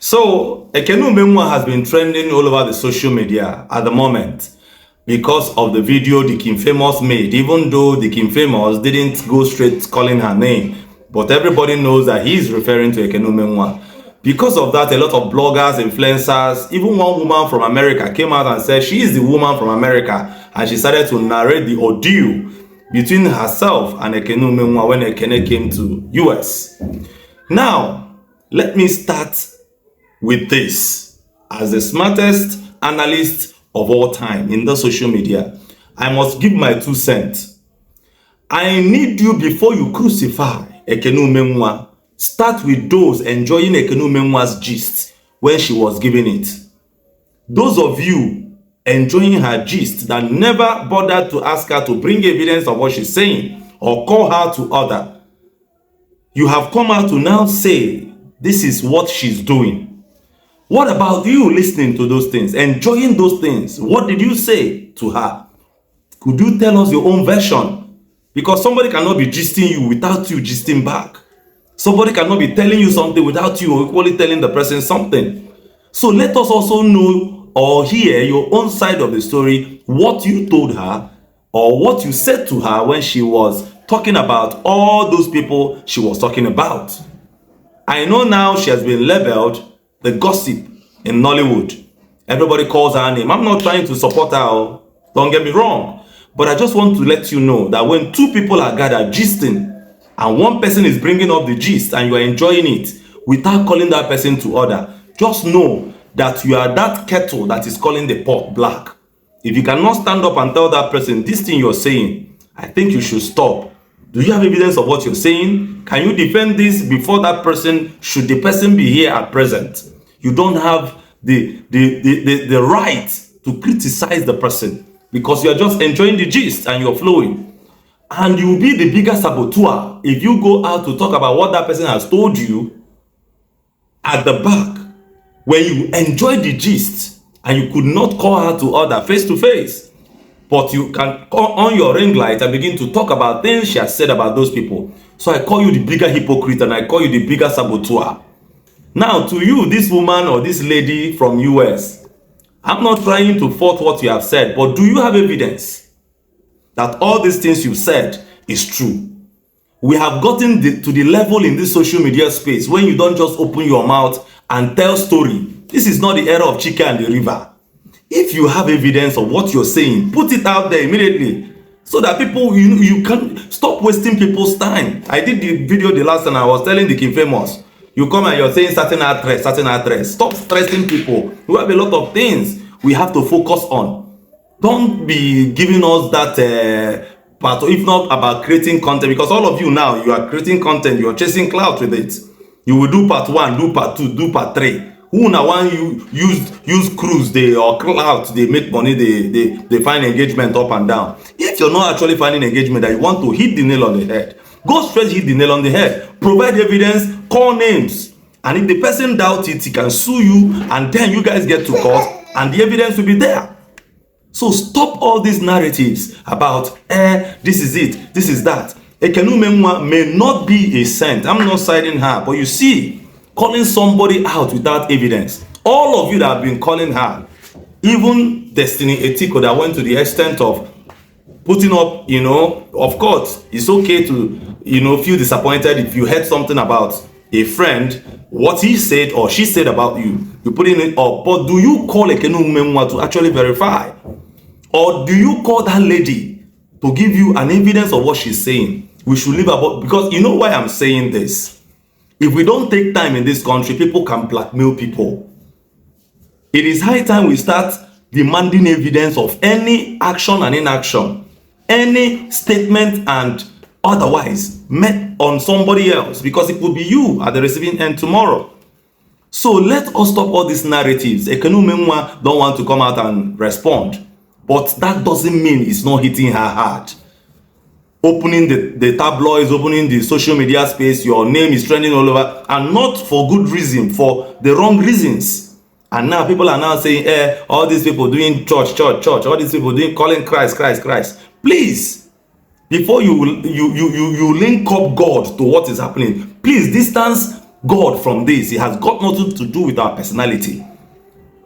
So, Ekene Umengwa has been trending all over the social media at the moment because of the video the King Famous made, even though the King Famous didn't go straight calling her name. But everybody knows that he's referring to Ekene Umengwa. Because of that, a lot of bloggers, influencers, even one woman from America came out and said she is the woman from America, and she started to narrate the ordeal between herself and Ekene Umengwa when Ekene came to US. Now, let me start with this. As the smartest analyst of all time in the social media, I must give my 2 cents. I need you, before you crucify Ekene Umengwa, start with those enjoying Ekene Umengwa's gist when she was giving it. Those of you enjoying her gist that never bothered to ask her to bring evidence of what she's saying or call her to order, you have come out to now say this is what she's doing. What about you listening to those things, enjoying those things? What did you say to her? Could you tell us your own version? Because somebody cannot be gisting you without you gisting back. Somebody cannot be telling you something without you equally telling the person something. So let us also know or hear your own side of the story, what you told her or what you said to her when she was talking about all those people she was talking about. I know now she has been labeled the gossip in Nollywood. Everybody calls her name. I'm not trying to support her, don't get me wrong. But I just want to let you know that when 2 people are gathered gisting, and one person is bringing up the gist and you are enjoying it without calling that person to order, just know that you are that kettle that is calling the pot black. If you cannot stand up and tell that person this thing you're saying, I think you should stop. Do you have evidence of what you're saying? Can you defend this before that person, should the person be here at present? You don't have the right to criticize the person because you are just enjoying the gist and you're flowing. And you will be the bigger saboteur if you go out to talk about what that person has told you at the back when you enjoy the gist and you could not call her to order face to face. But you can on your ring light and begin to talk about things she has said about those people. So I call you the bigger hypocrite and I call you the bigger saboteur. Now to you, this woman or this lady from US, I'm not trying to fault what you have said, but do you have evidence that all these things you've said is true? We have gotten to the level in this social media space when you don't just open your mouth and tell story. This is not the era of Chika and the river. If you have evidence of what you're saying, put it out there immediately so that people, you can stop wasting people's time. I did the video the last time. I was telling the King Famous, you come and you're saying certain address. Stop stressing people. We have a lot of things we have to focus on. Don't be giving us that part, if not about creating content, because all of you now, you are creating content, you're chasing clout with it. You will do part 1, do part 2, do part 3. Who now want you use cruise they or clout, they make money, they find engagement up and down. If you're not actually finding engagement that you want to hit the nail on the head, go straight hit the nail on the head. Provide evidence, call names. And if the person doubts it, he can sue you, and then you guys get to court and the evidence will be there. So stop all these narratives about this is it, this is that. Ekene Umengwa may not be a saint. I'm not citing her, but you see, calling somebody out without evidence. All of you that have been calling her, even Destiny Etiko that went to the extent of putting up, of course, it's okay to, feel disappointed if you heard something about a friend, what he said or she said about you. You put it up. But do you call Ekene Umengwa to actually verify? Or do you call that lady to give you an evidence of what she's saying? We should leave about, because you know why I'm saying this? If we don't take time in this country, people can blackmail people. It is high time we start demanding evidence of any action and inaction, any statement and otherwise met on somebody else, because it could be you at the receiving end tomorrow. So let us stop all these narratives. Ekene Umengwa don't want to come out and respond, but that doesn't mean it's not hitting her hard. Opening the tabloids, opening the social media space, your name is trending all over, and not for good reason, for the wrong reasons. And now people are now saying, all these people doing church, all these people doing calling Christ. Please, before you link up God to what is happening, please distance God from this. It has got nothing to do with our personality.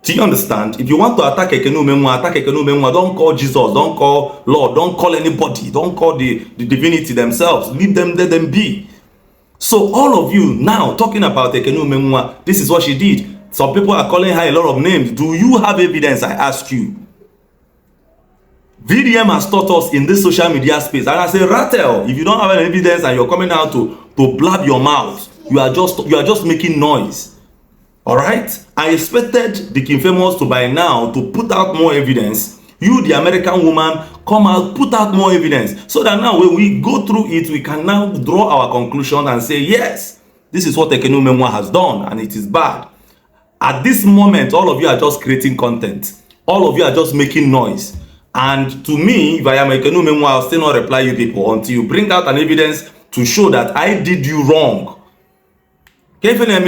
Do you understand? If you want to attack Ekene Umenwa, attack Ekene Umenwa. Don't call Jesus, don't call Lord, don't call anybody, don't call the divinity themselves. Leave them, let them be. So all of you now talking about Ekene Umenwa, this is what she did. Some people are calling her a lot of names. Do you have evidence, I ask you? VDM has taught us in this social media space, and I say, Rattle, if you don't have any evidence and you're coming out to blab your mouth, you are just making noise. All right? I expected the King Famous to by now to put out more evidence. You, the American woman, come out, put out more evidence, so that now when we go through it, we can now draw our conclusion and say, yes, this is what Ekene Umenwa has done, and it is bad. At this moment, all of you are just creating content. All of you are just making noise. And to me, if I am Ekene Umenwa, I'll still not reply you people until you bring out an evidence to show that I did you wrong. Ekene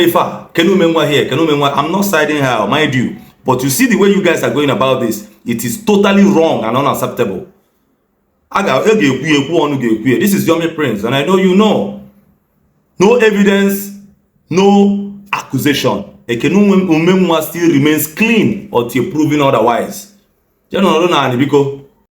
Umenwa here, Ekene Umenwa, I'm not siding her, mind you. But you see the way you guys are going about this, it is totally wrong and unacceptable. This is Yomi Prince, and I know you know. No evidence, no accusation. Ekene Umenwa still remains clean until proven otherwise.